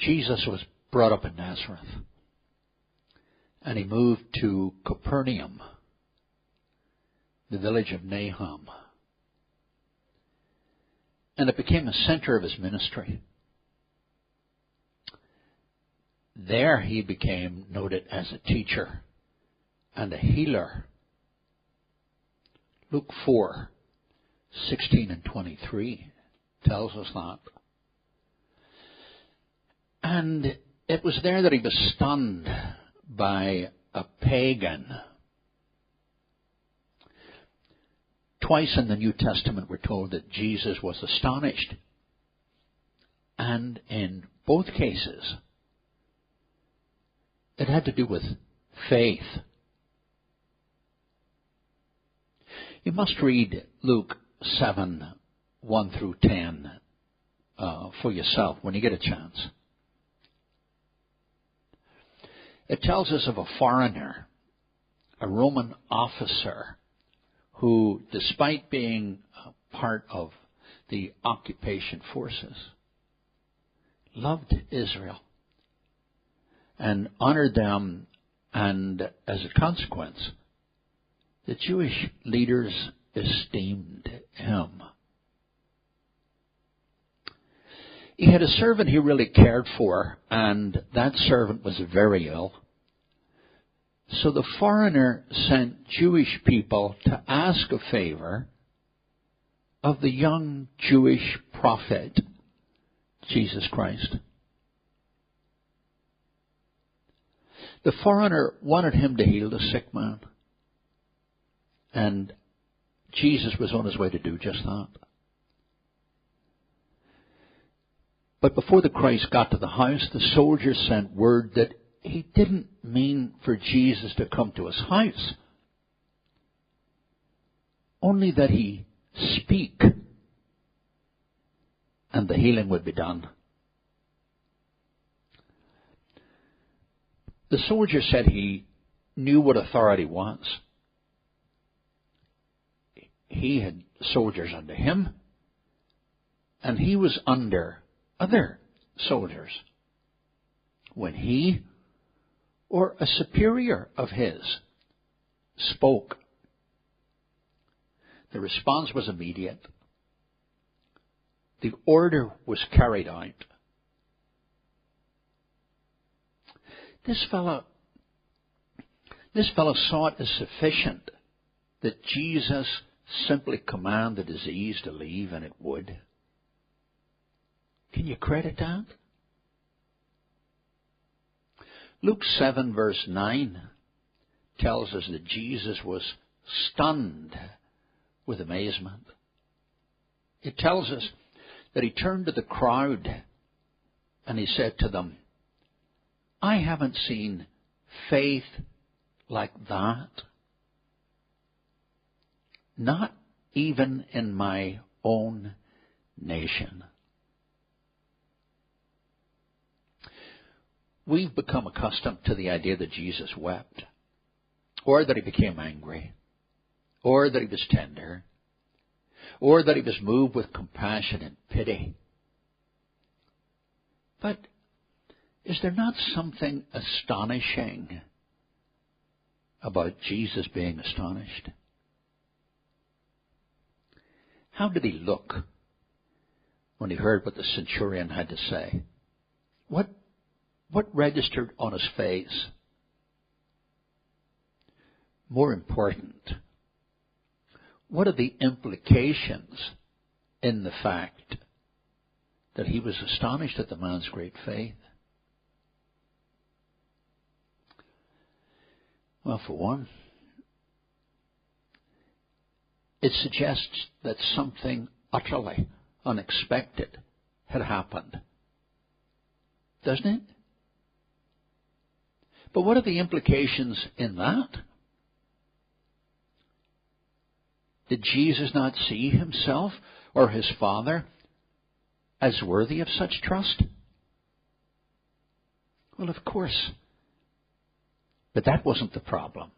Jesus was brought up in Nazareth, and he moved to Capernaum, the village of Nahum, and it became a center of his ministry. There he became noted as a teacher and a healer. Luke 4:16 and 23 tells us that. And it was there that he was stunned by a pagan. Twice in the New Testament we're told that Jesus was astonished. And in both cases, it had to do with faith. You must read Luke 7:1 through 10 for yourself when you get a chance. It tells us of a foreigner, a Roman officer, who, despite being part of the occupation forces, loved Israel and honored them, and as a consequence, the Jewish leaders esteemed him. He had a servant he really cared for, and that servant was very ill. So the foreigner sent Jewish people to ask a favor of the young Jewish prophet, Jesus Christ. The foreigner wanted him to heal the sick man, and Jesus was on his way to do just that. But before the Christ got to the house, the soldiers sent word that he didn't mean for Jesus to come to his house, only that he speak and the healing would be done. The soldier said he knew what authority was. He had soldiers under him, and he was under other soldiers. When he or a superior of his spoke, the response was immediate. The order was carried out. This fellow saw it as sufficient that Jesus simply command the disease to leave, and it would. Can you credit that? Luke 7 verse 9 tells us that Jesus was stunned with amazement. It tells us that he turned to the crowd and he said to them, I haven't seen faith like that. Not even in my own nation. We've become accustomed to the idea that Jesus wept, or that he became angry, or that he was tender, or that he was moved with compassion and pity. But is there not something astonishing about Jesus being astonished? How did he look when he heard what the centurion had to say? What registered on his face? More important, what are the implications in the fact that he was astonished at the man's great faith? Well, for one, it suggests that something utterly unexpected had happened. Doesn't it? But what are the implications in that? Did Jesus not see himself or his Father as worthy of such trust? Well, of course. But that wasn't the problem.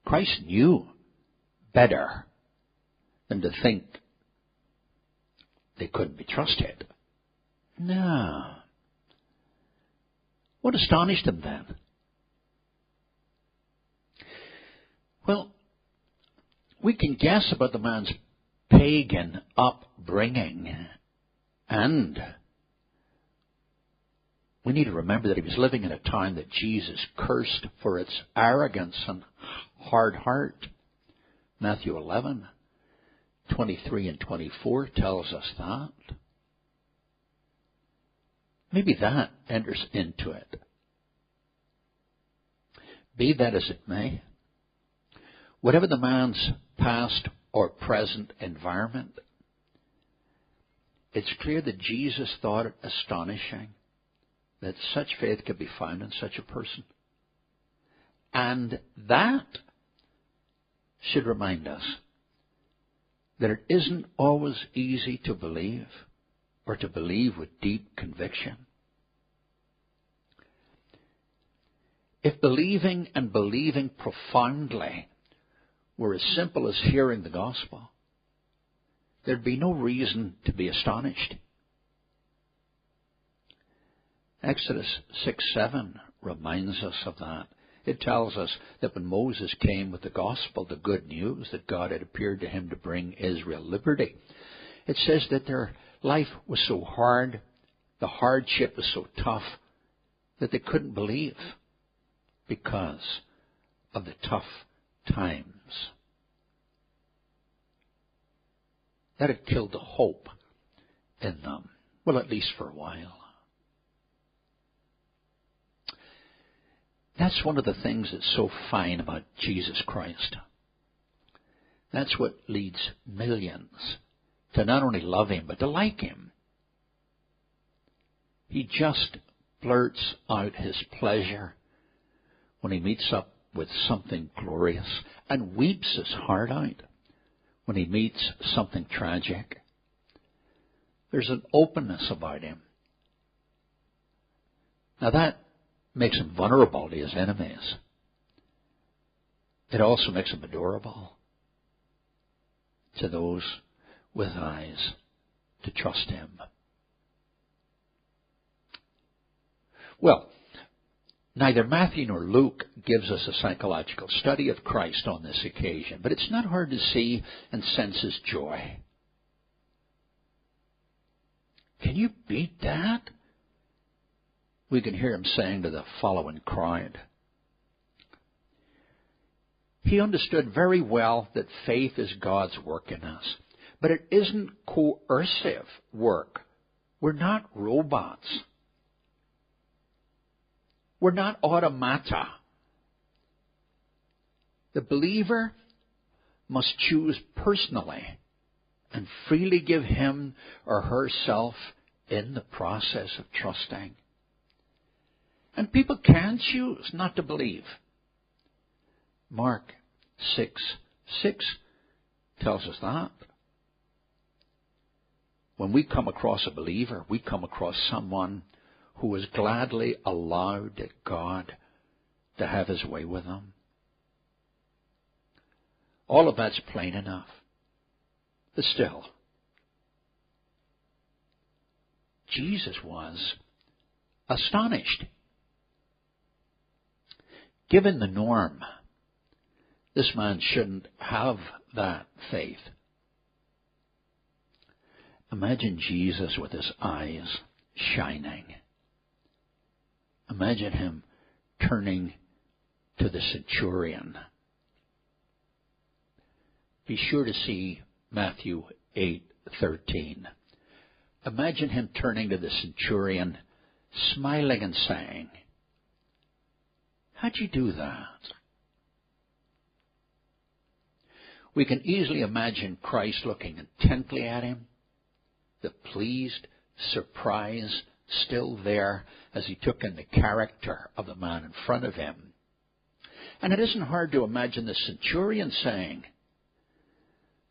Christ knew better than to think they couldn't be trusted. No. What astonished him then? Well, we can guess about the man's pagan upbringing, and we need to remember that he was living in a time that Jesus cursed for its arrogance and hard heart. Matthew 11:23 and 24 tells us that. Maybe that enters into it. Be that as it may, whatever the man's past or present environment, it's clear that Jesus thought it astonishing that such faith could be found in such a person. And that should remind us that it isn't always easy to believe, or to believe with deep conviction. If believing and believing profoundly were as simple as hearing the gospel, there'd be no reason to be astonished. Exodus 6:7 reminds us of that. It tells us that when Moses came with the gospel, the good news that God had appeared to him to bring Israel liberty, it says that their life was so hard, the hardship was so tough, that they couldn't believe because of the tough times. That had killed the hope in them, well, at least for a while. That's one of the things that's so fine about Jesus Christ. That's what leads millions to not only love him, but to like him. He just blurts out his pleasure when he meets up with something glorious, and weeps his heart out when he meets something tragic. There's an openness about him. Now that makes him vulnerable to his enemies. It also makes him adorable to those with eyes to trust him. Well, neither Matthew nor Luke gives us a psychological study of Christ on this occasion, but it's not hard to see and sense his joy. Can you beat that? We can hear him saying to the following crowd. He understood very well that faith is God's work in us, but it isn't coercive work. We're not robots. We're not automata. The believer must choose personally and freely give him or herself in the process of trusting. And people can choose not to believe. Mark 6:6 tells us that. When we come across a believer, we come across someone who has gladly allowed God to have his way with them. All of that's plain enough. But still, Jesus was astonished. Given the norm, this man shouldn't have that faith. Imagine Jesus with his eyes shining. Imagine him turning to the centurion. Be sure to see Matthew 8:13. Imagine him turning to the centurion, smiling and saying, "How'd you do that?" We can easily imagine Christ looking intently at him, the pleased surprise still there as he took in the character of the man in front of him. And it isn't hard to imagine the centurion saying,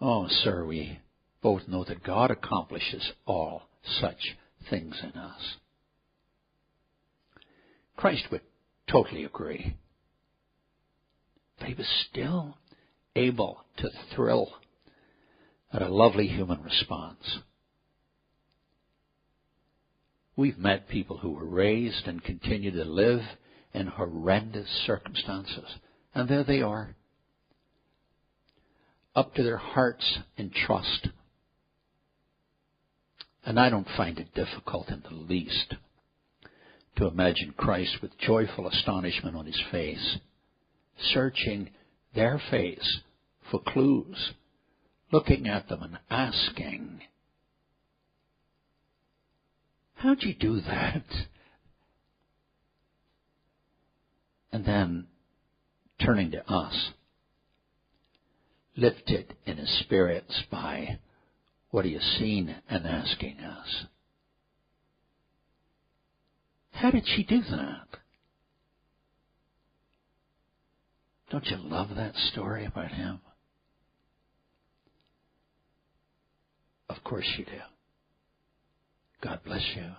"Oh, sir, we both know that God accomplishes all such things in us." Christ would totally agree. But he was still able to thrill at a lovely human response. We've met people who were raised and continue to live in horrendous circumstances. And there they are, up to their hearts in trust. And I don't find it difficult in the least to imagine Christ with joyful astonishment on his face, searching their face for clues, looking at them and asking, how'd you do that? And then turning to us, lifted in his spirits by what he has seen and asking us, how did she do that? Don't you love that story about him? Of course you do. God bless you.